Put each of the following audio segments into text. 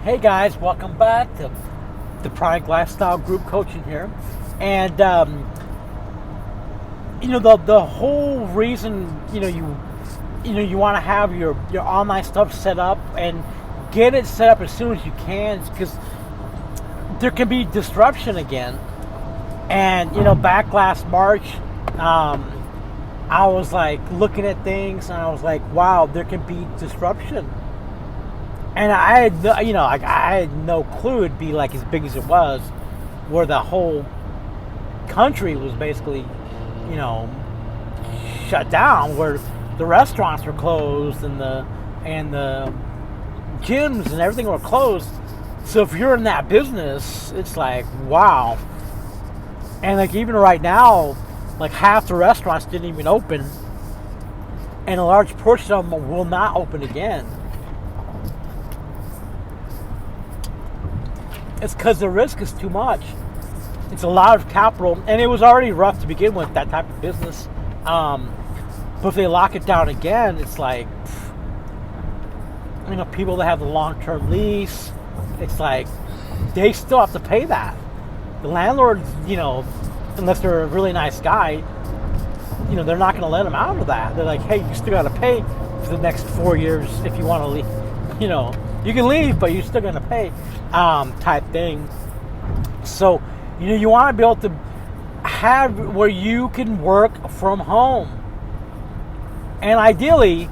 Hey guys, welcome back to the Pranic Lifestyle Group Coaching here. And the whole reason you want to have your online stuff set up and get it set up as soon as you can is because there can be disruption again. And back last March, I was like looking at things and I was like, wow, there can be disruption. And I had no clue it'd be like as big as it was, where the whole country was basically, shut down, where the restaurants were closed and the gyms and everything were closed. So if you're in that business, it's like, wow. And like even right now, like half the restaurants didn't even open, and a large portion of them will not open again. It's because the risk is too much. It's a lot of capital, and it was already rough to begin with, that type of business. But if they lock it down again, it's like, people that have the long-term lease, it's like they still have to pay that. The landlord, unless they're a really nice guy, they're not going to let them out of that. They're like, hey, you still got to pay for the next 4 years if you want to leave. You can leave, but you're still going to pay, type thing. So, you want to be able to have where you can work from home. And ideally,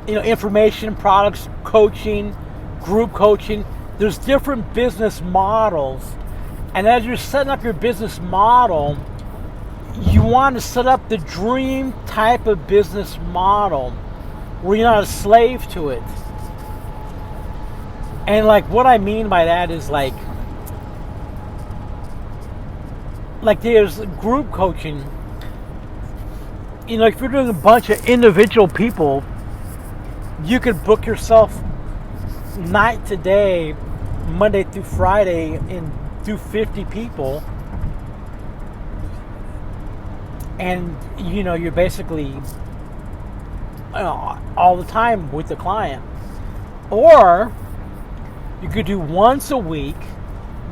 information, products, coaching, group coaching, there's different business models. And as you're setting up your business model, you want to set up the dream type of business model where you're not a slave to it. And like what I mean by that is like there's group coaching. If you're doing a bunch of individual people, you could book yourself night to day, Monday through Friday, and do 50 people. And you're basically all the time with the client. Or you could do once a week,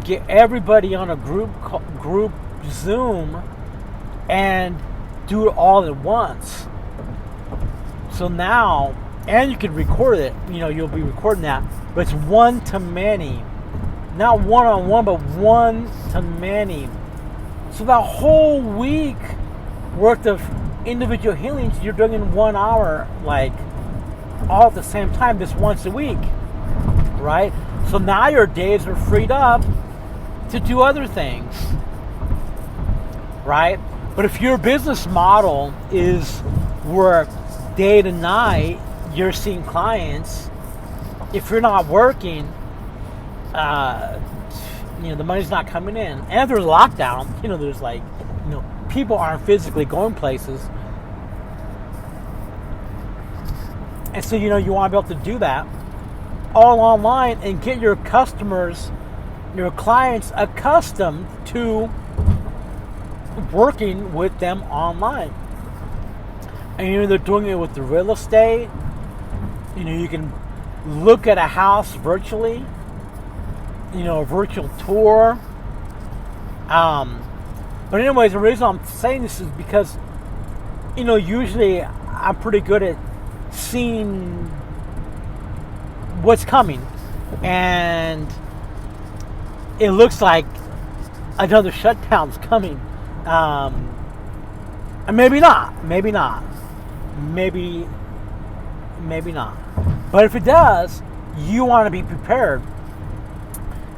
get everybody on a group Zoom, and do it all at once. So now, and you can record it. You'll be recording that, but it's one to many, not one-on-one, but one to many. So that whole week worth of individual healings you're doing in 1 hour, like all at the same time, just once a week, right? So now your days are freed up to do other things, right? But if your business model is where day to night you're seeing clients, if you're not working, the money's not coming in. And if there's lockdown, there's like, people aren't physically going places. And so, you want to be able to do that all online and get your customers, your clients accustomed to working with them online. And they're doing it with the real estate. You can look at a house virtually, a virtual tour. But anyways, the reason I'm saying this is because, usually I'm pretty good at seeing what's coming, and it looks like another shutdown's coming. And maybe not, maybe not. But if it does, you want to be prepared.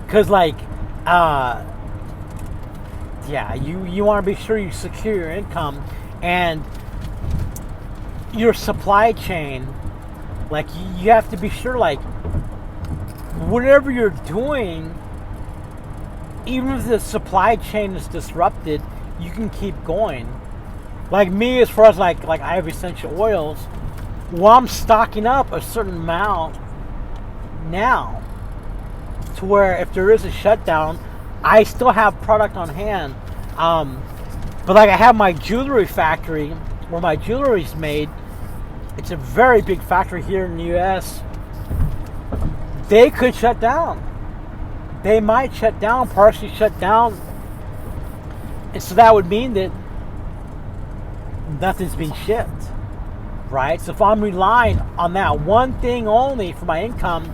Because you want to be sure you secure your income and your supply chain. Like, you have to be sure, like, whatever you're doing, even if the supply chain is disrupted, you can keep going. Like me, as far as like I have essential oils, well, I'm stocking up a certain amount now, to where if there is a shutdown, I still have product on hand. But like I have my jewelry factory where my jewelry is made. It's a very big factory here in the U.S. They could shut down. they might shut down, partially shut down. And so that would mean that nothing's being shipped, right? So if I'm relying on that one thing only for my income,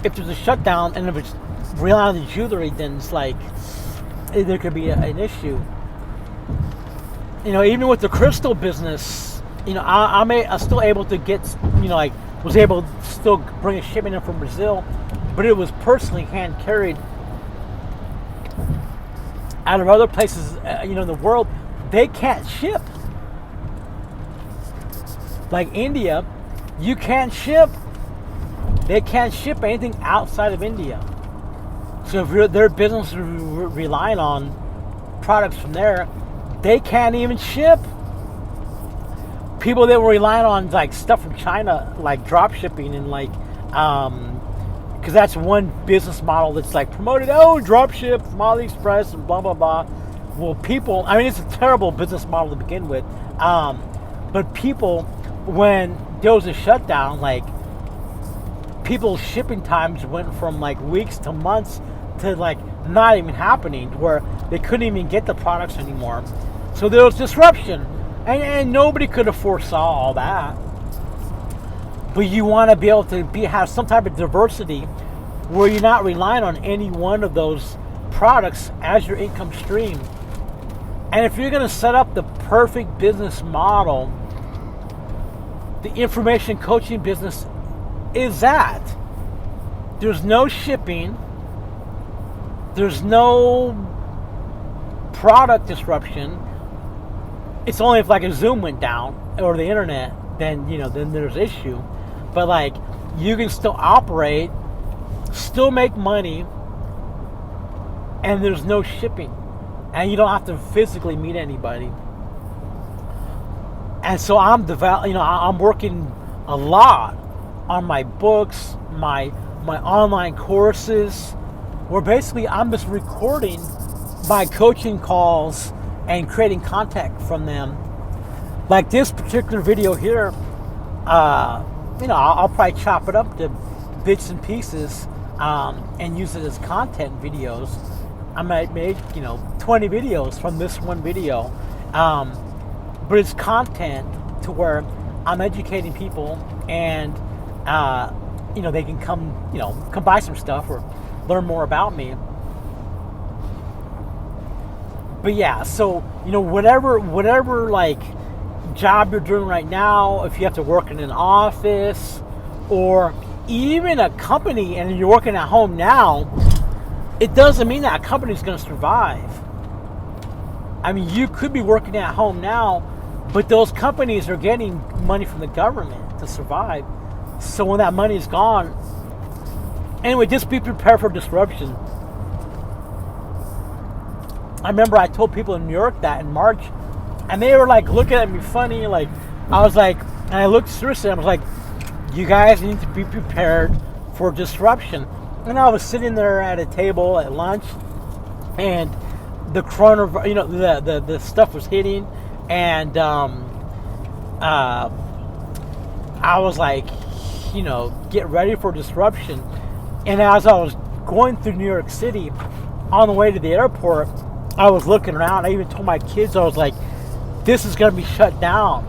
if there's a shutdown and if it's relying on the jewelry, then it's like there could be an issue. You know, even with the crystal business, you know, I'm still able to get, you know, like was able to still bring a shipment in from Brazil, but it was personally hand carried out of other places, you know, in the world. They can't ship. Like India, you can't ship. They can't ship anything outside of India. So if their business is relying on products from there, they can't even ship. People that were relying on like stuff from China, like drop shipping and like, because that's one business model that's like promoted. Oh, drop ship from AliExpress and blah blah blah. Well, people, I mean, it's a terrible business model to begin with. But people, when there was a shutdown, like people's shipping times went from like weeks to months to like not even happening, where they couldn't even get the products anymore. So there was disruption, and nobody could have foresaw all that. But you want to be able to have some type of diversity where you're not relying on any one of those products as your income stream. And if you're going to set up the perfect business model, the information coaching business is that. There's no shipping. There's no product disruption. It's only if like a Zoom went down or the internet, then, you know, then there's issue. But like, you can still operate, still make money, and there's no shipping. And you don't have to physically meet anybody. And so I'm working a lot on my books, my online courses, where basically I'm just recording my coaching calls and creating content from them. Like this particular video here, you know, I'll probably chop it up to bits and pieces and use it as content videos. I might make, you know, 20 videos from this one video. But it's content to where I'm educating people and, you know, they can come buy some stuff or learn more about me. But yeah, so, you know, whatever like job you're doing right now, if you have to work in an office or even a company and you're working at home now, it doesn't mean that a company's going to survive. I mean, you could be working at home now, but those companies are getting money from the government to survive. So when that money is gone, anyway, just be prepared for disruption. I remember I told people in New York that in March, and they were like looking at me funny. Like, I was like, and I looked seriously, I was like, you guys need to be prepared for disruption. And I was sitting there at a table at lunch, and the coronavirus, you know, the stuff was hitting, and I was like, you know, get ready for disruption. And as I was going through New York City on the way to the airport, I was looking around. I even told my kids, I was like, this is going to be shut down,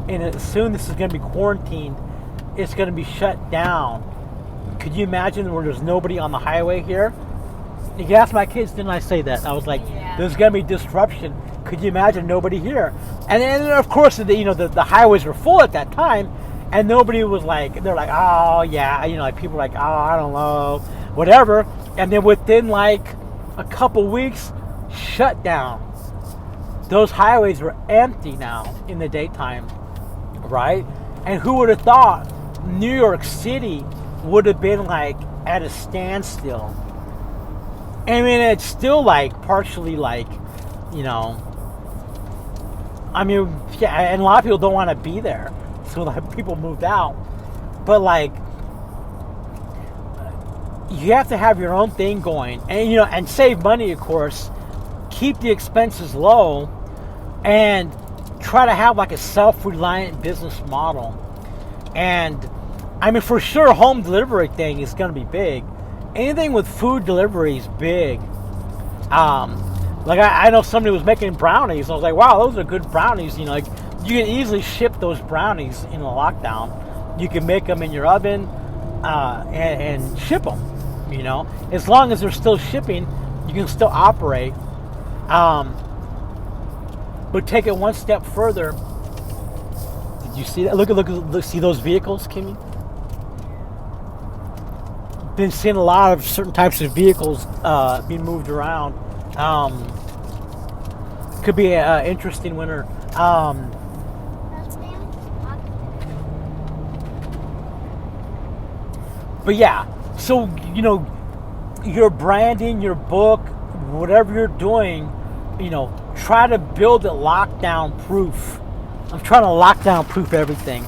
and soon this is going to be quarantined. It's going to be shut down. Could you imagine where there's nobody on the highway here? You can ask my kids, didn't I say that? I was like, yeah. There's going to be disruption. Could you imagine nobody here? And then, of course, the highways were full at that time, and nobody was like, they're like, oh, yeah. You know, like people were like, oh, I don't know, whatever. And then within like a couple weeks, shut down. Those highways were empty now in the daytime, right? And who would have thought New York City would have been like at a standstill? I mean, it's still like partially like, you know, I mean, yeah, and a lot of people don't want to be there, so like people moved out. But like, you have to have your own thing going, and you know, and save money, of course. Keep the expenses low, and try to have like a self-reliant business model. And I mean, for sure, home delivery thing is going to be big. anything with food delivery is big. Like I know somebody was making brownies. I was like, wow, those are good brownies. You know, like you can easily ship those brownies in a lockdown. You can make them in your oven and ship them. You know, as long as they're still shipping, you can still operate. But take it one step further. Did you see that? Look, see those vehicles, Kimmy? Been seeing a lot of certain types of vehicles being moved around. Could be an interesting winter. But yeah, so you know, your branding, your book, whatever you're doing, you know, try to build it lockdown proof. I'm trying to lockdown proof everything.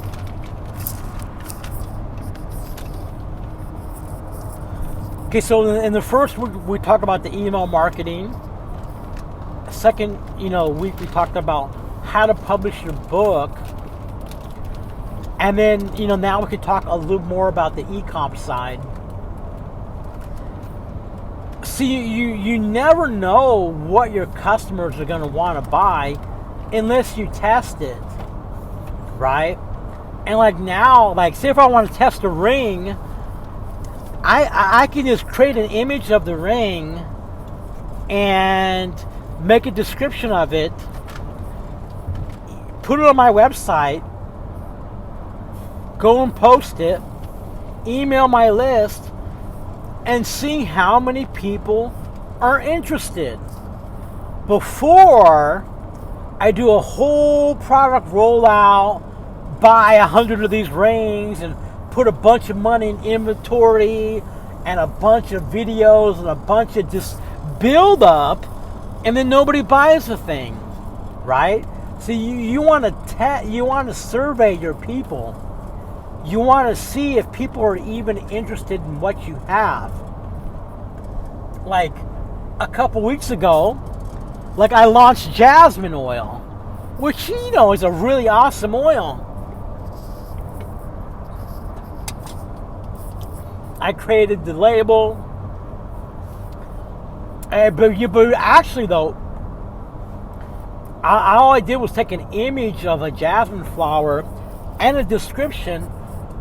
Okay, so in the first week, we talked about the email marketing. Second, you know, week we talked about how to publish your book. And then, you know, now we could talk a little more about the e-com side. See, you never know what your customers are going to want to buy unless you test it, right? And like now, like say if I want to test a ring, I can just create an image of the ring and make a description of it, put it on my website, go and post it, email my list, and see how many people are interested before I do a whole product rollout, buy 100 of these rings and put a bunch of money in inventory and a bunch of videos and a bunch of just build up, and then nobody buys the thing, right? So you want to survey your people. You want to see if people are even interested in what you have. Like a couple weeks ago, like I launched jasmine oil, which you know is a really awesome oil. I created the label, but actually though, all I did was take an image of a jasmine flower and a description,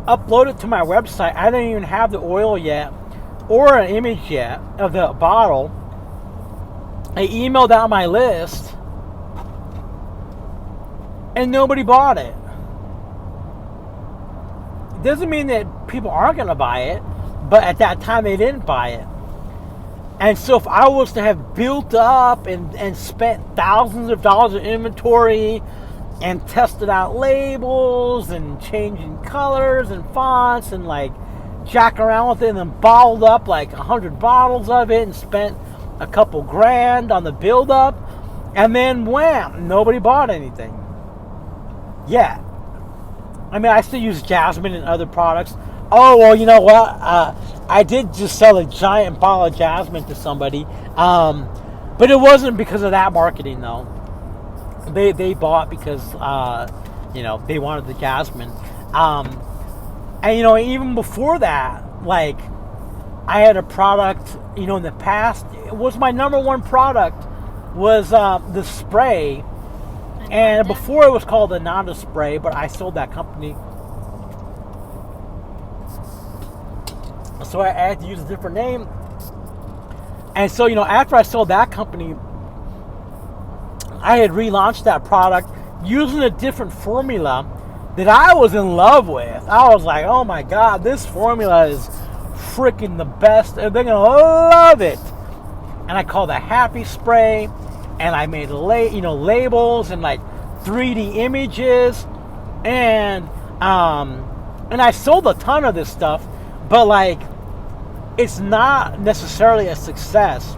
upload it to my website. I didn't even have the oil yet or an image yet of the bottle. I emailed out my list and nobody bought it. It doesn't mean that people aren't going to buy it, but at that time they didn't buy it. And so if I was to have built up and spent thousands of dollars in inventory and tested out labels and changing colors and fonts and like jacking around with it and then bottled up like 100 bottles of it and spent a couple grand on the build up, and then wham, nobody bought anything yet. I mean, I still use jasmine in other products. Oh, well, you know what? I did just sell a giant bottle of jasmine to somebody. But it wasn't because of that marketing, though. They bought because, you know, they wanted the jasmine. And, you know, even before that, like, I had a product, you know, in the past. It was my number one product was the spray. And before it was called the Nanda spray, but I sold that company. So I had to use a different name. And so, you know, after I sold that company, I had relaunched that product using a different formula that I was in love with. I was like, oh my God, this formula is freaking the best. And they're going to love it. And I called it Happy Spray. And I made labels and like 3D images. And I sold a ton of this stuff. But like, it's not necessarily a success.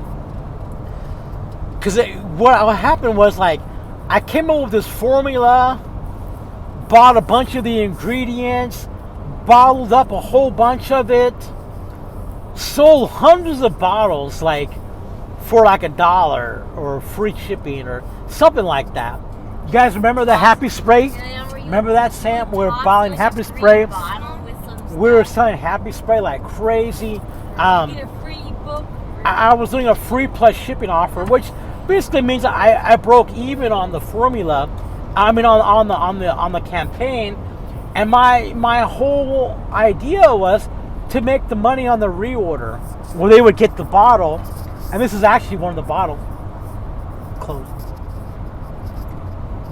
Because what happened was, like, I came up with this formula, bought a bunch of the ingredients, bottled up a whole bunch of it, sold hundreds of bottles, like, for like $1 or free shipping or something like that. You guys remember the Happy Spray? Remember that, Sam? We were bottling Happy Spray. We were selling Happy Spray like crazy. Um, Get a free book. I was doing a free plus shipping offer, which basically means I broke even on the formula. I mean on the campaign, and my whole idea was to make the money on the reorder, where they would get the bottle, and this is actually one of the bottles. Close.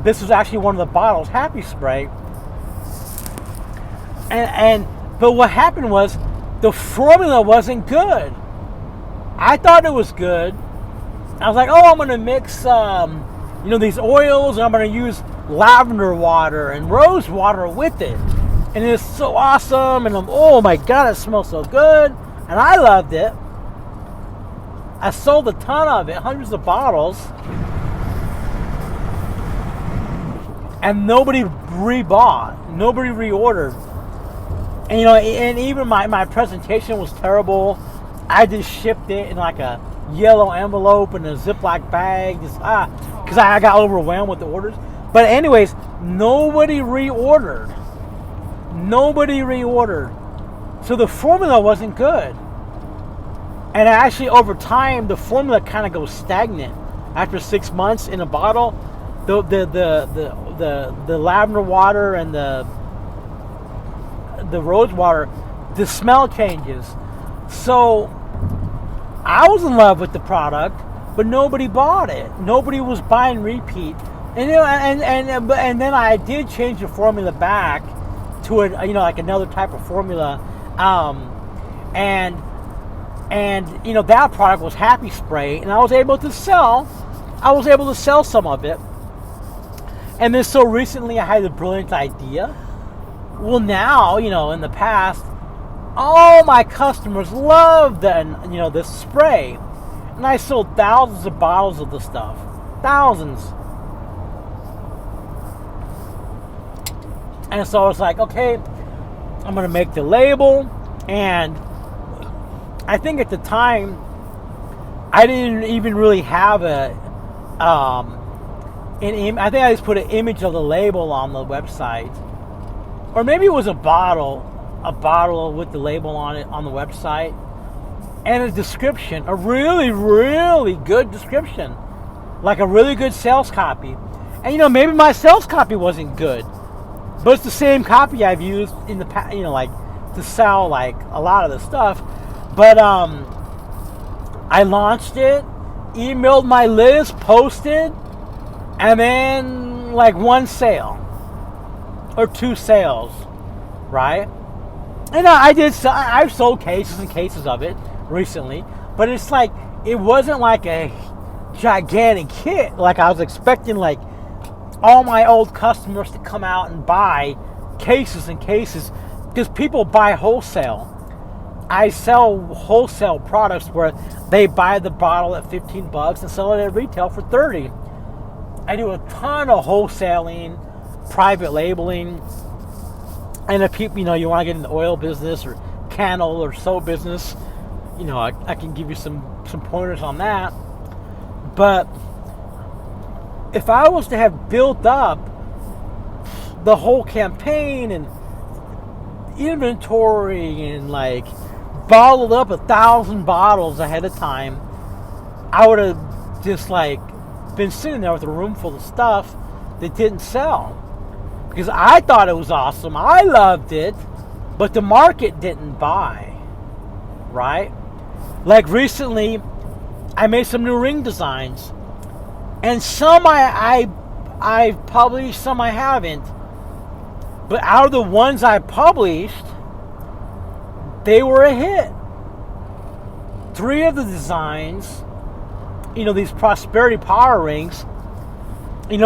This was actually one of the bottles, Happy Spray, but what happened was the formula wasn't good. I thought it was good. I was like, oh, I'm going to mix, these oils, and I'm going to use lavender water and rose water with it. And it's so awesome. And oh my God, it smells so good. And I loved it. I sold a ton of it, hundreds of bottles. And nobody rebought. Nobody reordered. And, and even my presentation was terrible. I just shipped it in like a yellow envelope in a Ziploc bag, because I got overwhelmed with the orders. But anyways, nobody reordered. So the formula wasn't good. And actually, over time, the formula kind of goes stagnant. After 6 months in a bottle, the lavender water and the rose water, the smell changes. So I was in love with the product, but nobody bought it. Nobody was buying repeat. And and then I did change the formula back to like another type of formula, and that product was Happy Spray, and I was able to sell some of it. And then so recently I had a brilliant idea. Well, now, in the past, all my customers loved this spray. And I sold thousands of bottles of the stuff. Thousands. And so I was like, okay, I'm going to make the label. And I think at the time, I didn't even really have I think I just put an image of the label on the website. Or maybe it was a bottle with the label on it on the website, and a description, a really, really good description, like a really good sales copy. And maybe my sales copy wasn't good, but it's the same copy I've used in the past, like to sell like a lot of the stuff. But I launched it, emailed my list, posted, and then like one sale or two sales, right? And I've sold cases and cases of it recently, but it's like, it wasn't like a gigantic hit. Like I was expecting like all my old customers to come out and buy cases and cases, because people buy wholesale. I sell wholesale products where they buy the bottle at $15 and sell it at retail for $30. I do a ton of wholesaling, private labeling. And if people, you want to get in the oil business or candle or soap business, I can give you some pointers on that. But if I was to have built up the whole campaign and inventory and like bottled up 1,000 bottles ahead of time, I would have just like been sitting there with a room full of stuff that didn't sell. Because I thought it was awesome. I loved it. But the market didn't buy. Right? Like recently, I made some new ring designs. And some I've published, some I haven't. But out of the ones I published, they were a hit. 3 of the designs, these prosperity power rings,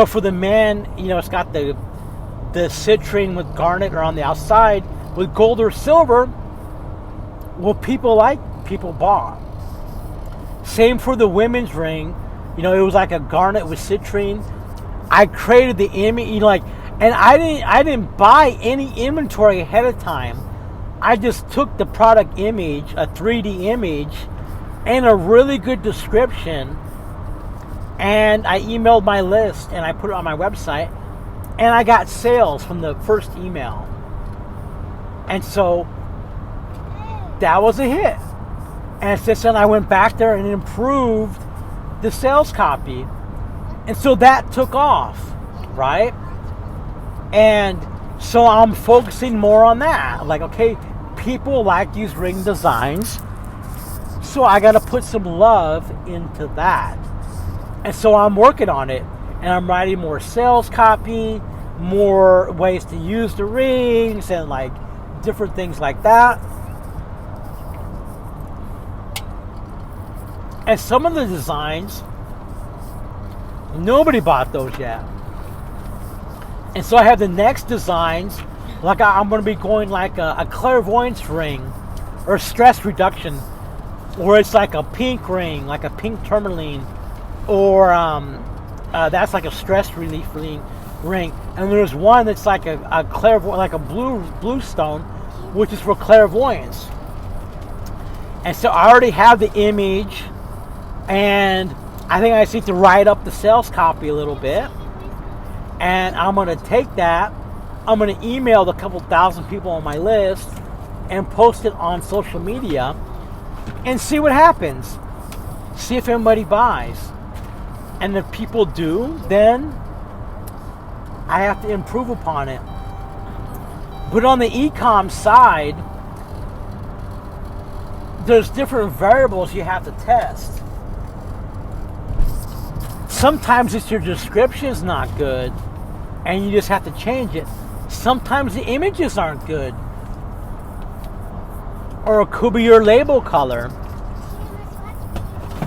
for the man, it's got the citrine with garnet or on the outside with gold or silver. Well, people bought. Same for the women's ring. It was like a garnet with citrine. I created the image, and I didn't buy any inventory ahead of time. I just took the product image, a 3D image, and a really good description, and I emailed my list and I put it on my website. And I got sales from the first email. And so that was a hit. And since then I went back there and improved the sales copy. And so that took off, right? And so I'm focusing more on that. Like, okay, people like these ring designs, so I got to put some love into that. And so I'm working on it, and I'm writing more sales copy, more ways to use the rings, and like different things like that. And some of the designs, nobody bought those yet. And so I have the next designs, like I'm going to be going like a clairvoyance ring or stress reduction, or it's like a pink ring, like a pink tourmaline, or that's like a stress relief ring. And there's one that's like a clairvoyance, like a blue stone, which is for clairvoyance. And so I already have the image, and I think I just need to write up the sales copy a little bit. And I'm going to take that, I'm going to email the couple thousand people on my list and post it on social media and see what happens. See if anybody buys. And if people do, then I have to improve upon it. But on the e-com side, there's different variables you have to test. Sometimes it's your description's not good, and you just have to change it. Sometimes the images aren't good. Or it could be your label color.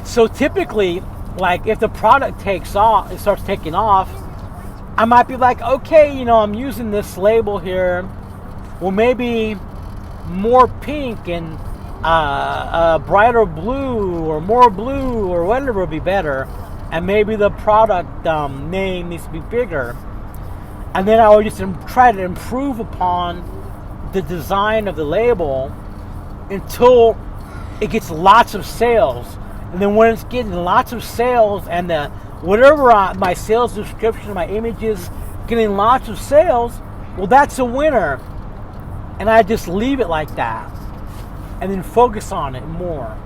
So typically, like if the product takes off, it starts taking off, I might be like, okay, I'm using this label here. Well, maybe more pink and brighter blue or more blue or whatever would be better. And maybe the product name needs to be bigger. And then I would just try to improve upon the design of the label until it gets lots of sales. And then when it's getting lots of sales and whatever my sales description, my images getting lots of sales, well, that's a winner. And I just leave it like that. And then focus on it more.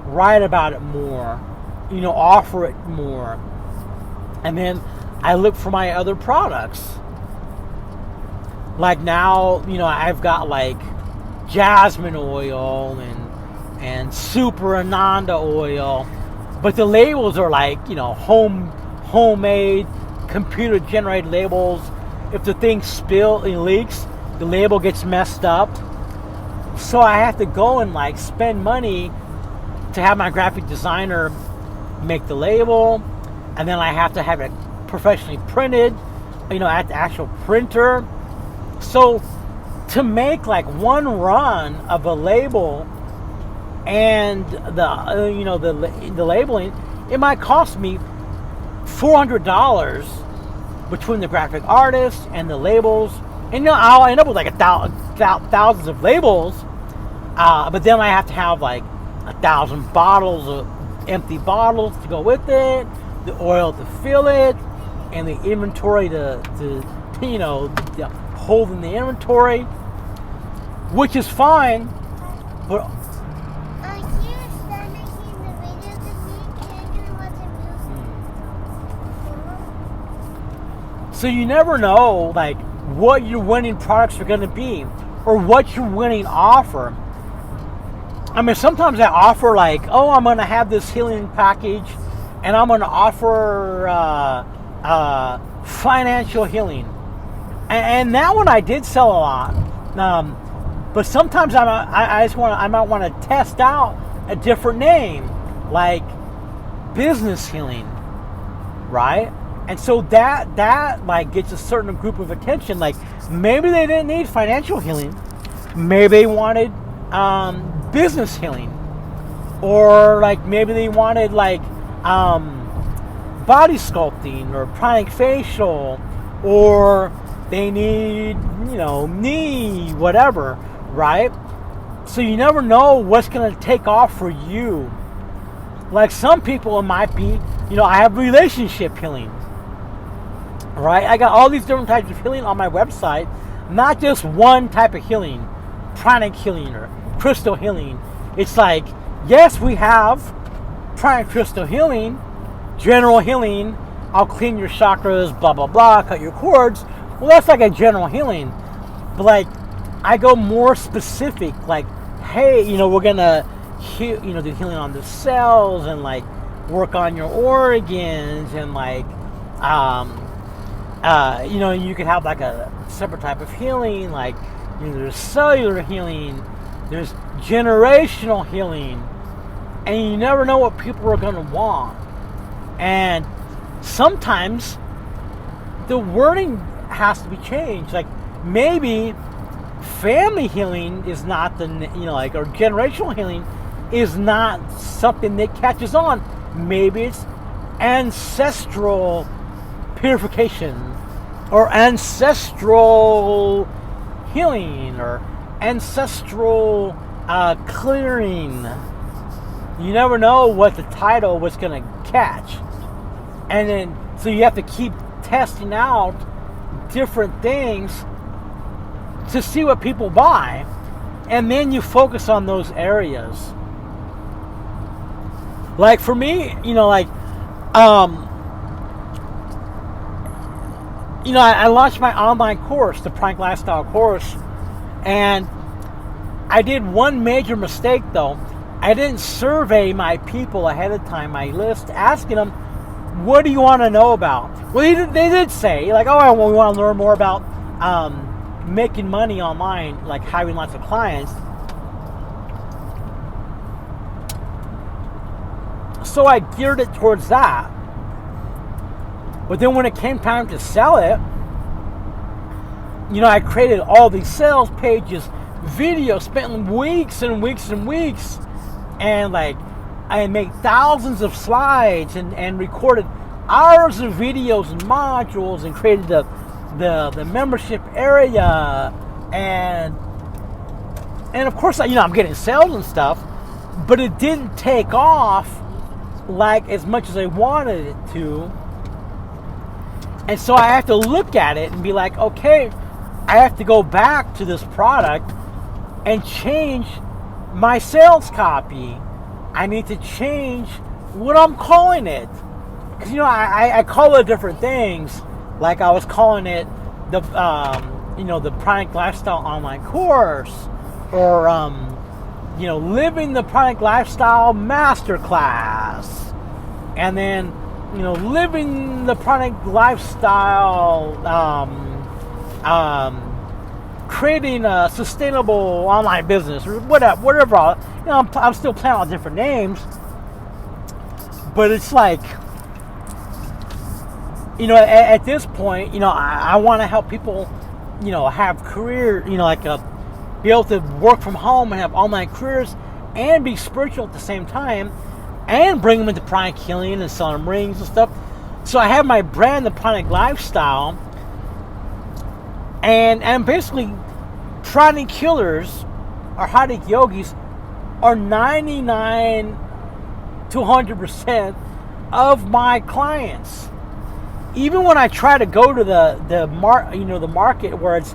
Write about it more. Offer it more. And then I look for my other products. Like now, I've got like jasmine oil and super ananda oil, but the labels are like, homemade, computer generated labels. If the thing leaks, the label gets messed up. So I have to go and like spend money to have my graphic designer make the label, and then I have to have it professionally printed, at the actual printer. So to make like one run of a label and the labeling, it might cost me $400 between the graphic artist and the labels. And I'll end up with like thousands of labels, but then I have to have like 1,000 bottles of empty bottles to go with it, the oil to fill it, and the inventory to hold in the inventory, which is fine, but so you never know like what your winning products are going to be or what your winning offer. I mean, sometimes I offer like, oh, I'm going to have this healing package and I'm going to offer financial healing. And that one I did sell a lot. But sometimes I might want to test out a different name, like business healing, right? And so that like gets a certain group of attention. Like maybe they didn't need financial healing, maybe they wanted business healing, or like maybe they wanted like body sculpting or pranic facial, or they need knee whatever, right? So you never know what's going to take off for you. Like some people, it might be I have relationship healing, right? I got all these different types of healing on my website, not just one type of healing, pranic healing or crystal healing. It's like Yes, we have pranic crystal healing, general healing. I'll clean your chakras, blah blah blah, cut your cords. Well, that's like a general healing. But like, I go more specific. Like, hey, we're gonna heal, do healing on the cells and like work on your organs and like, you could have like a separate type of healing. Like, there's cellular healing, there's generational healing, and you never know what people are gonna want. And sometimes the wording has to be changed. Like, maybe family healing is not or generational healing is not something that catches on. Maybe it's ancestral purification or ancestral healing or ancestral clearing. You never know what the title was going to catch. And then, so you have to keep testing out different things to see what people buy. And then you focus on those areas. Like for me, I launched my online course, the Pranic Lifestyle course, and I did one major mistake though. I didn't survey my people ahead of time, my list, asking them, what do you want to know about? Well, they did say, like, oh, well, we want to learn more about making money online, like having lots of clients. So I geared it towards that. But then when it came time to sell it, I created all these sales pages, videos, spent weeks and weeks and weeks, and like I made thousands of slides and recorded hours of videos and modules and created the membership area, and of course I'm getting sales and stuff, but it didn't take off like as much as I wanted it to. And so I have to look at it and be like, okay, I have to go back to this product and change my sales copy. I need to change what I'm calling it. Because, I call it different things. Like I was calling it the Pranic Lifestyle online course, or, living the Pranic Lifestyle masterclass. And then, living the Pranic Lifestyle, creating a sustainable online business, or whatever. I'm still playing on different names, but it's like, at this point, I want to help people, have career, be able to work from home and have online careers and be spiritual at the same time, and bring them into pranic healing and selling rings and stuff. So I have my brand, the Pranic Lifestyle, and basically pranic healers or Pranic yogis are 99 to 100% of my clients. Even when I try to go to the market where it's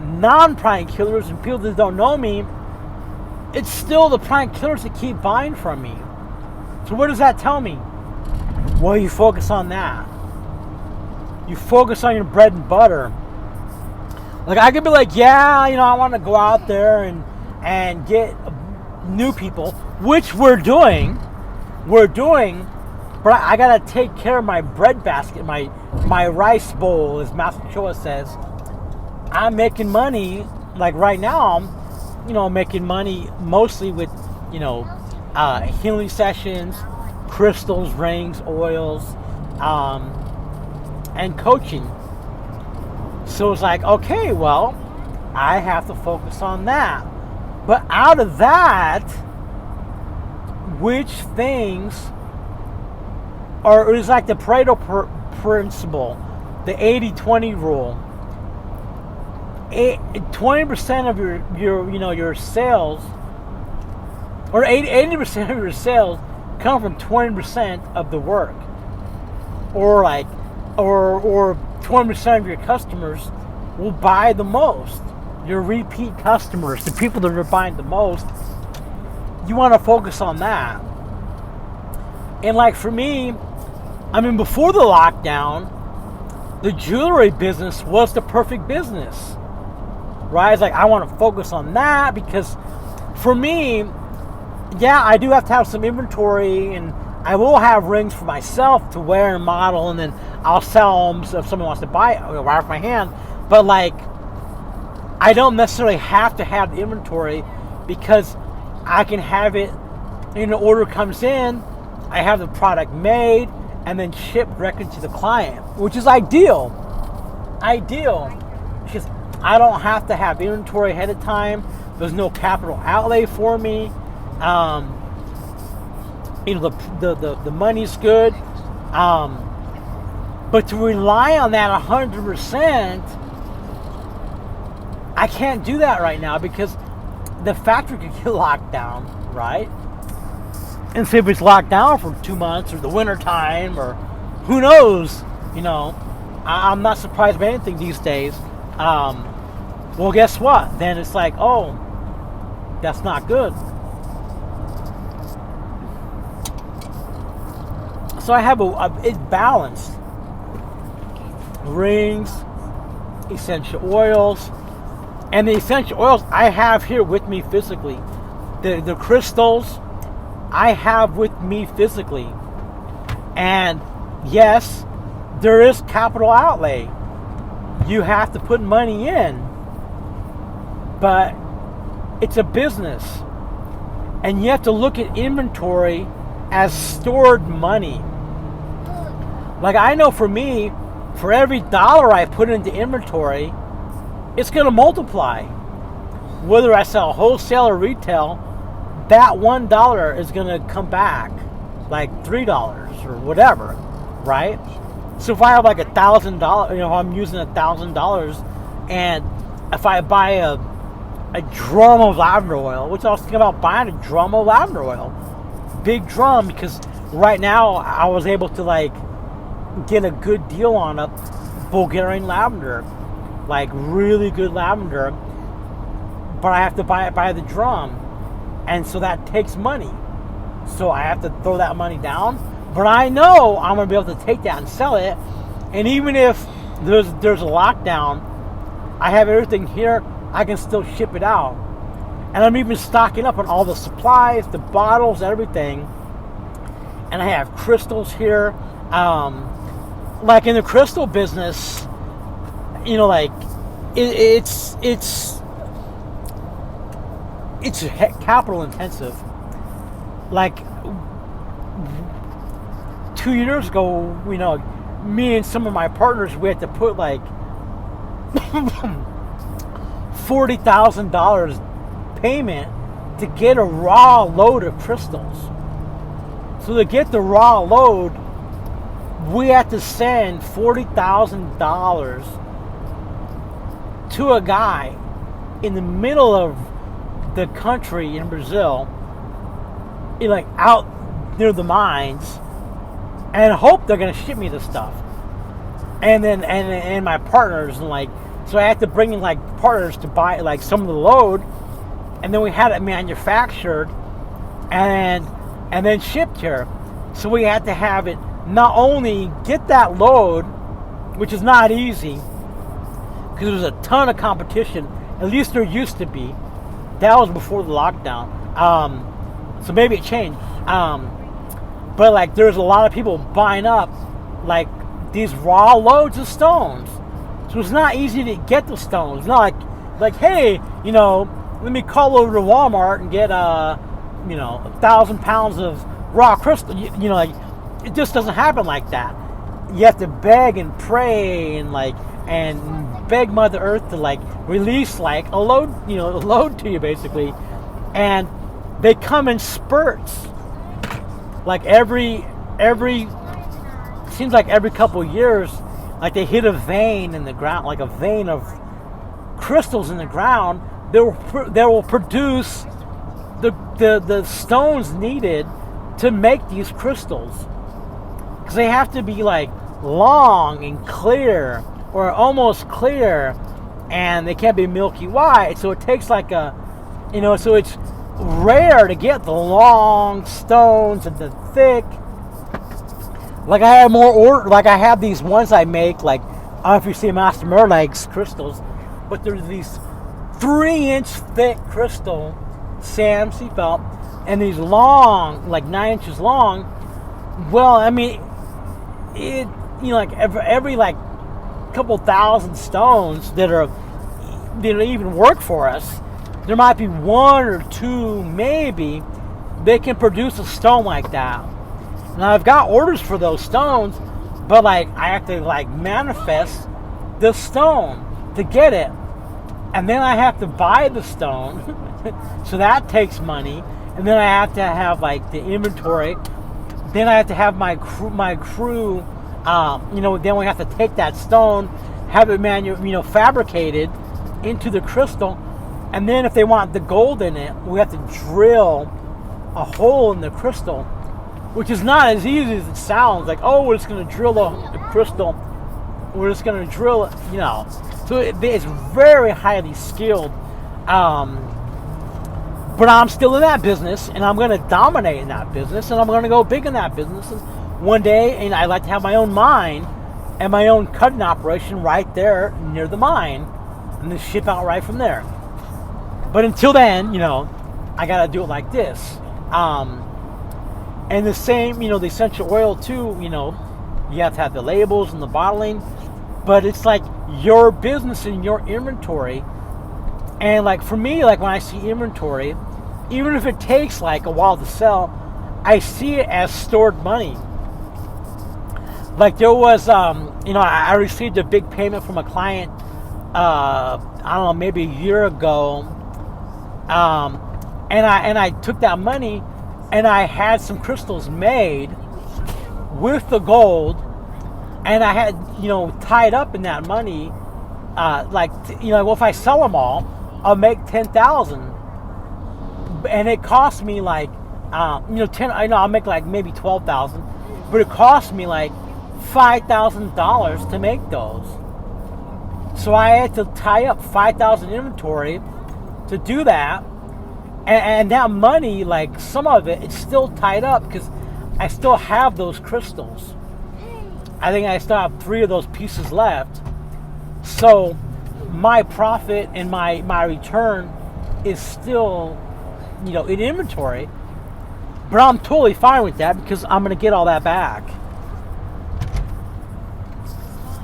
non-pranic healers and people that don't know me, it's still the pranic healers that keep buying from me. So what does that tell me? Well, you focus on that. You focus on your bread and butter. Like I could be like, yeah, I want to go out there and get new people, which we're doing, but I gotta take care of my bread basket, my rice bowl, as Master Choa says. I'm making money, like right now, I'm making money mostly with, healing sessions, crystals, rings, oils, and coaching. So it's like, okay, well, I have to focus on that. But out of that, which things it's like the Pareto principle, the 80-20 rule. 20% of your sales, or 80% of your sales come from 20% of the work, or 20% of your customers will buy the most. Your repeat customers, the people that are buying the most, you want to focus on that. And like for me, I mean, before the lockdown, the jewelry business was the perfect business, right? It's like, I want to focus on that because for me, yeah, I do have to have some inventory, and I will have rings for myself to wear and model, and then I'll sell them if someone wants to buy it right off my hand. But like, I don't necessarily have to have the inventory because I can have it, the order comes in, I have the product made, and then shipped directly to the client, which is ideal. Because I don't have to have inventory ahead of time. There's no capital outlay for me. The money's good. But to rely on that 100%, I can't do that right now because the factory could get locked down, right? And say if it's locked down for 2 months or the winter time or who knows, I'm not surprised by anything these days. Well, guess what? Then it's like, oh, that's not good. So I have it's balanced. Rings, essential oils, and the essential oils I have here with me physically. The crystals I have with me physically. And yes, there is capital outlay. You have to put money in. But it's a business. And you have to look at inventory as stored money. Like I know for me, for every dollar I put into inventory, it's going to multiply. Whether I sell wholesale or retail, that $1 is going to come back like $3 or whatever, right? So if I have like $1,000, I'm using $1,000, and if I buy a drum of lavender oil, which I was thinking about buying a drum of lavender oil, big drum, because right now I was able to like get a good deal on a Bulgarian lavender, like really good lavender, but I have to buy it by the drum, and so that takes money. So I have to throw that money down, but I know I'm gonna be able to take that and sell it. And even if there's a lockdown, I have everything here, I can still ship it out. And I'm even stocking up on all the supplies, the bottles, everything. And I have crystals here. Like in the crystal business, like it's capital intensive. Like 2 years ago, me and some of my partners, we had to put like $40,000 payment to get a raw load of crystals. So to get the raw load, we had to send $40,000 to a guy in the middle of the country in Brazil, like out near the mines, and hope they're gonna ship me the stuff. And then and my partners, and like, so I had to bring in like partners to buy like some of the load, and then we had it manufactured and then shipped here. So we had to have it not only get that load, which is not easy because there was a ton of competition. At least there used to be. That was before the lockdown. So maybe it changed. But like there's a lot of people buying up like these raw loads of stones. So it's not easy to get the stones. It's not like hey, let me call over to Walmart and get 1,000 pounds of raw crystal. Like it just doesn't happen like that. You have to beg and pray and beg Mother Earth to like release like a load, a load to you basically. And they come in spurts. Like every seems like every couple of years, like they hit a vein in the ground, like a vein of crystals in the ground. They will produce the stones needed to make these crystals, because they have to be like long and clear or almost clear, and they can't be milky white. So it takes like so it's rare to get the long stones and the thick. Like I have I have these ones I make, like, I don't know if you see Master Merleg's crystals, but there's these 3-inch thick crystal Sam Seafelt, and these long, like 9 inches long. Well, I mean, it, like every like couple thousand stones that even work for us, there might be 1 or 2 maybe they can produce a stone like that. Now I've got orders for those stones, but like I have to like manifest the stone to get it, and then I have to buy the stone, so that takes money, and then I have to have like the inventory. Then I have to have my crew. Then we have to take that stone, have it fabricated into the crystal, and then if they want the gold in it, we have to drill a hole in the crystal, which is not as easy as it sounds. Like, oh, we're just going to drill a crystal. We're just going to drill it, So it's very highly skilled. But I'm still in that business, and I'm going to dominate in that business, and I'm going to go big in that business. And one day, and I'd like to have my own mine and my own cutting operation right there near the mine, and then ship out right from there. But until then, I got to do it like this. And the same, the essential oil too, you have to have the labels and the bottling, but it's like your business and your inventory. And like for me, like when I see inventory, even if it takes like a while to sell, I see it as stored money. Like there was, I received a big payment from a client, I don't know, maybe a year ago, and I took that money, and I had some crystals made with the gold, and I had, tied up in that money, well, if I sell them all, I'll make 10,000, and it cost me like, 10. I'll make like maybe 12,000, but it cost me like $5,000 to make those. So I had to tie up 5,000 inventory to do that. And that money, like some of it, it's still tied up because I still have those crystals. I think I still have 3 of those pieces left. So my profit and my return is still, in inventory. But I'm totally fine with that because I'm going to get all that back.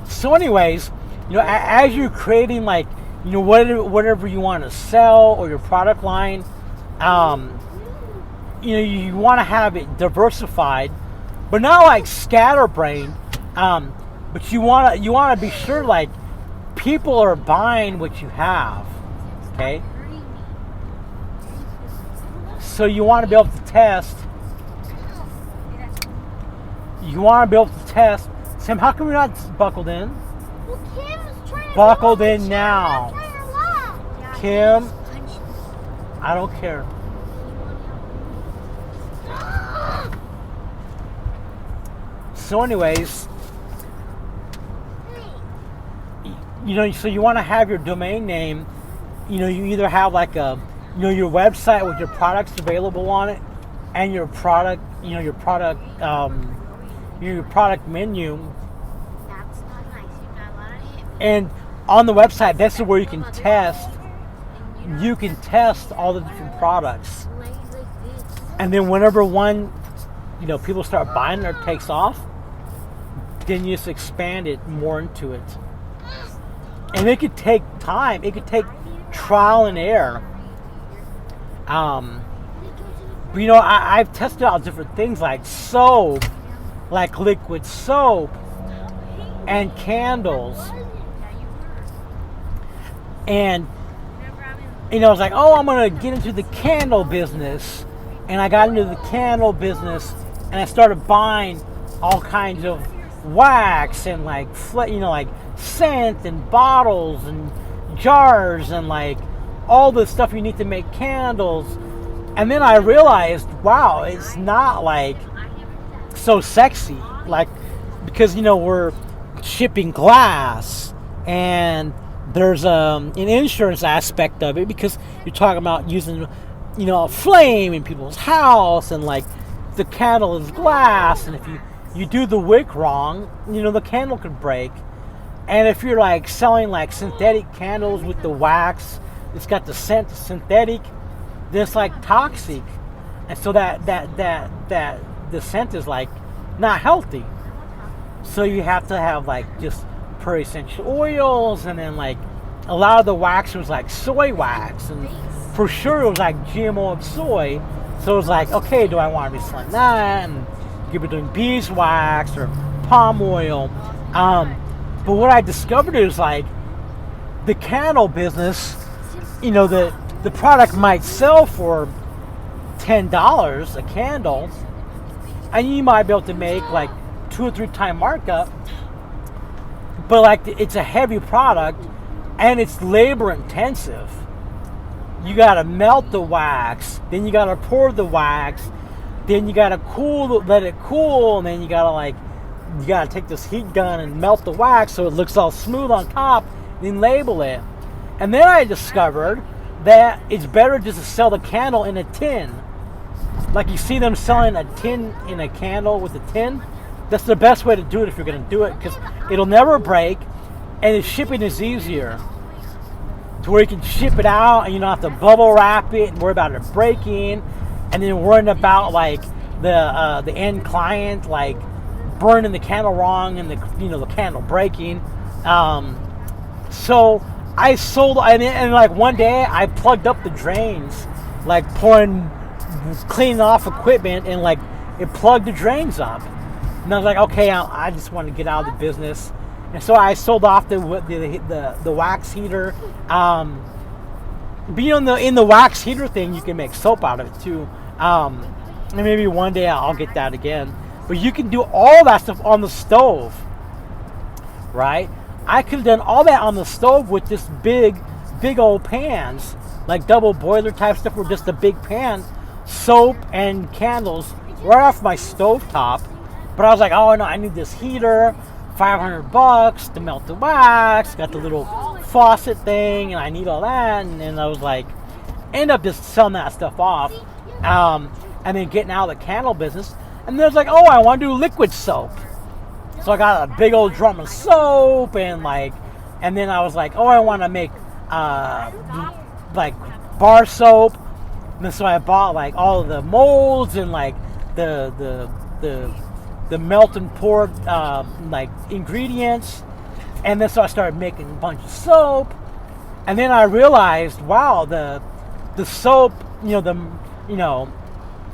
So anyways, as you're creating like, whatever you want to sell or your product line, you want to have it diversified, but not like scatterbrained. But you want to be sure like people are buying what you have. Okay. So you want to be able to test. Sam, how come you're not buckled in? Well, Kim's trying to buckled in now. Kim, I don't care. So anyways, so you want to have your domain name, you either have like a, your website with your products available on it and your product, your product menu. That's not nice. You're not allowed to hit me. And on the website, that's where you can test. You can test all the different products. And then whenever one, people start buying it or takes off, then you just expand it more into it. And it could take time. It could take trial and error. But I've tested out different things like soap, like liquid soap, and candles. And I was like, oh, I'm gonna get into the candle business, and I got into the candle business, and I started buying all kinds of wax and like scent and bottles and jars and like all the stuff you need to make candles. And then I realized, wow, it's not like so sexy, like, because we're shipping glass, and there's an insurance aspect of it because you're talking about using a flame in people's house, and like the candle is glass, and if you do the wick wrong, the candle could break. And if you're like selling like synthetic candles with the wax, it's got the scent synthetic, then it's like toxic, and so that the scent is like not healthy. So you have to have like just pure essential oils, and then like a lot of the wax was like soy wax, and for sure it was like GMO of soy. So it was like, okay, do I want to be selling that? And you could be doing beeswax or palm oil. But what I discovered is like the candle business, the product might sell for $10 a candle, and you might be able to make like 2 or 3 times markup, but like it's a heavy product and it's labor intensive. You gotta melt the wax, then you gotta pour the wax, then you gotta let it cool, and then you gotta take this heat gun and melt the wax so it looks all smooth on top, then label it. And then I discovered that it's better just to sell the candle in a tin. Like you see them selling a tin in a candle with a tin. That's the best way to do it if you're going to do it, because it'll never break, and the shipping is easier. To where you can ship it out and you don't have to bubble wrap it and worry about it breaking, and then worrying about like the end client like burning the candle wrong and the candle breaking. So I sold, and like one day I plugged up the drains, like cleaning off equipment, and like it plugged the drains up. And I was like, okay, I just want to get out of the business. And so I sold off the wax heater. But in the wax heater thing, you can make soap out of it too. And maybe one day I'll get that again. But you can do all that stuff on the stove, right? I could have done all that on the stove with just big old pans, like double boiler type stuff, or just a big pan, soap and candles right off my stove top. But I was like, oh no, I need this heater, $500 to melt the wax, got the little faucet thing, and I need all that. And I was like, end up just selling that stuff off, and then getting out of the candle business. And then it's like, oh, I want to do liquid soap. So I got a big old drum of soap, and then I was like, oh, I want to make like bar soap. And so I bought like all of the molds and like the melt and pour like ingredients, and then so I started making a bunch of soap. And then I realized, wow, the soap,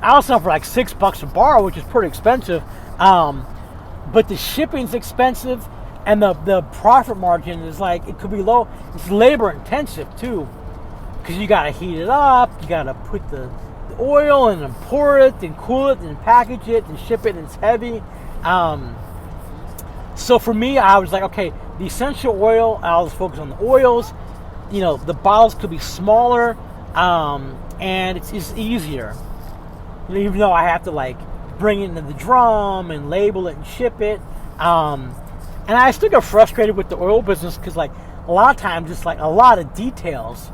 I was selling for like $6 a bar, which is pretty expensive. But the shipping's expensive, and the profit margin is like, it could be low. It's labor intensive too, because you gotta heat it up, you gotta put the oil and then pour it and cool it and package it and ship it, and it's heavy. So for me, I was like, okay, the essential oil, I'll just focus on the oils. The bottles could be smaller, and it's easier. Even though I have to like bring it into the drum and label it and ship it. And I still get frustrated with the oil business, because like a lot of times it's like a lot of details.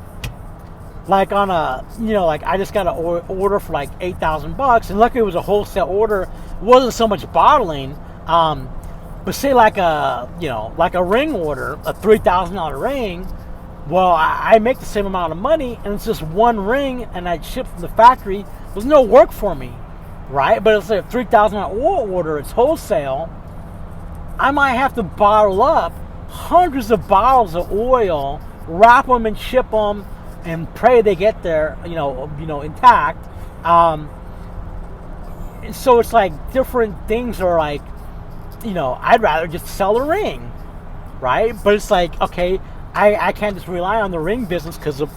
Like on like I just got an order for like $8,000, and luckily it was a wholesale order. It wasn't so much bottling, but say like a ring order, a $3,000 ring. Well, I make the same amount of money, and it's just one ring, and I ship from the factory. There's no work for me, right? But it's like a $3,000 oil order. It's wholesale. I might have to bottle up hundreds of bottles of oil, wrap them and ship them, and pray they get there, intact. So it's like different things are like, I'd rather just sell a ring, right? But it's like, okay, I can't just rely on the ring business, because the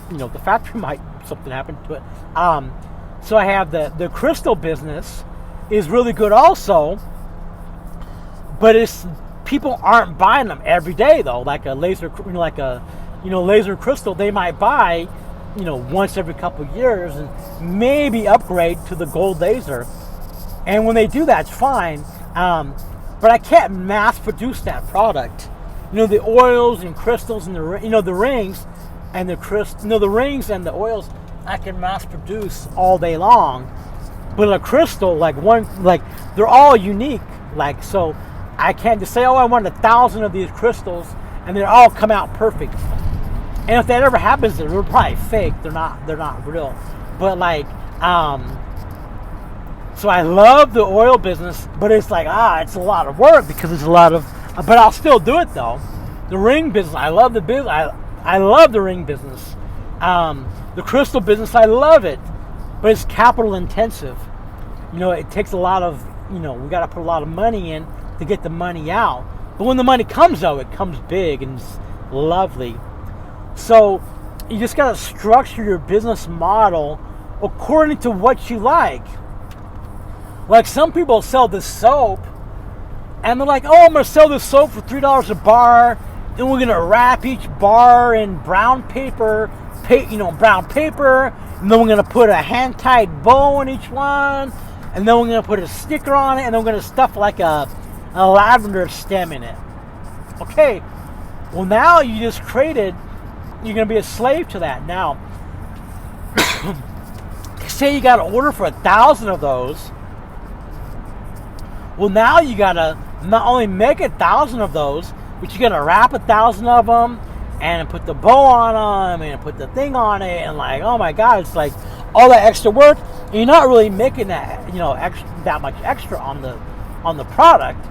factory might something happen to it. So I have the crystal business is really good also, but it's people aren't buying them every day though. Like a laser, laser crystal, they might buy, once every couple of years, and maybe upgrade to the gold laser. And when they do that, it's fine. But I can't mass produce that product. The oils and crystals and the rings and the the rings and the oils I can mass produce all day long. But a crystal, they're all unique. Like, so I can't just say, oh, I want 1,000 of these crystals and they all come out perfect. And if that ever happens, they're probably fake. They're not real. But like, so I love the oil business, but it's like, it's a lot of work because it's a lot of, but I'll still do it though. The ring business, I love the business. I love the ring business. The crystal business, I love it, but it's capital intensive. It takes a lot of, we got to put a lot of money in to get the money out. But when the money comes though, it comes big and it's lovely. So you just got to structure your business model according to what you like. Like some people sell this soap and they're like, oh, I'm going to sell this soap for $3 a bar. And we're going to wrap each bar in brown paper, brown paper. And then we're going to put a hand-tied bow on each one. And then we're going to put a sticker on it. And then we're going to stuff like a lavender stem in it. Okay. Well, now you just created, you're going to be a slave to that. Now, say you got to order for 1,000 of those. Well, now you got to not only make 1,000 of those, but you got to wrap 1,000 of them and put the bow on them and put the thing on it. And like, oh my God, it's like all that extra work. And you're not really making that, that much extra on the product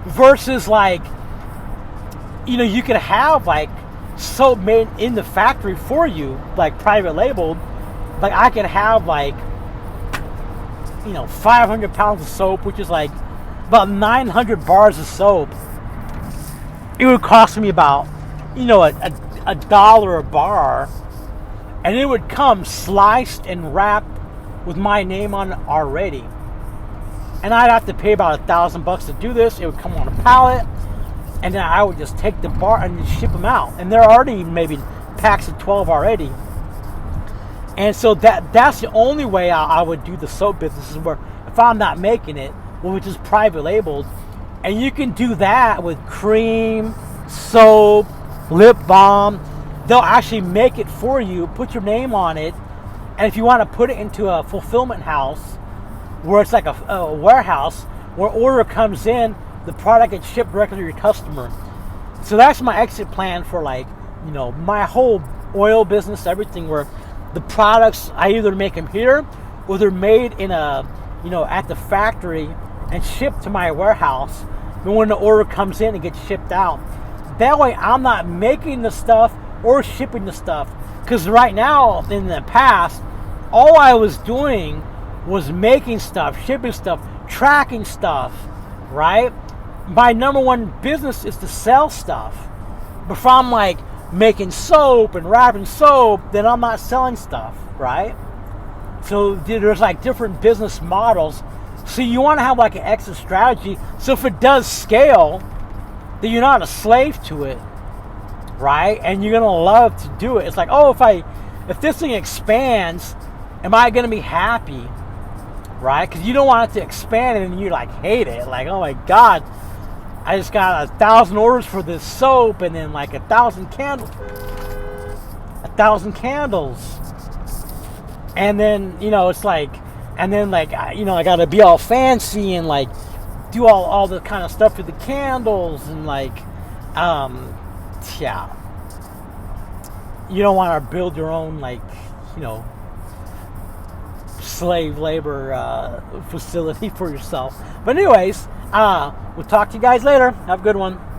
versus like, you could have like soap made in the factory for you, like private labeled. Like I could have like, 500 pounds of soap, which is like about 900 bars of soap. It would cost me about, a dollar a bar, and it would come sliced and wrapped with my name on it already. And I'd have to pay about $1,000 to do this. It would come on a pallet, and then I would just take the bar and just ship them out. And they're already maybe packs of 12 already. And so that's the only way I would do the soap business, is where if I'm not making it, which is private labeled. And you can do that with cream, soap, lip balm. They'll actually make it for you, put your name on it. And if you want to put it into a fulfillment house, where it's like a warehouse, where order comes in, the product gets shipped directly to your customer. So that's my exit plan for like, my whole oil business, everything, where the products, I either make them here or they're made in at the factory and shipped to my warehouse. And when the order comes in, it gets shipped out. That way I'm not making the stuff or shipping the stuff. Because right now, in the past, all I was doing was making stuff, shipping stuff, tracking stuff, right? My number one business is to sell stuff. But if I'm like making soap and wrapping soap, then I'm not selling stuff, right? So there's like different business models. So you want to have like an exit strategy. So if it does scale, then you're not a slave to it, right? And you're gonna love to do it. It's like, oh, if this thing expands, am I gonna be happy, right? Because you don't want it to expand and you like hate it. Like, oh my God, I just got 1,000 orders for this soap, and then like 1,000 candles, and then it's like, and then like I gotta be all fancy and like do all the kind of stuff with the candles and like, yeah. You don't want to build your own like, slave labor facility for yourself. But anyways, we'll talk to you guys later. Have a good one.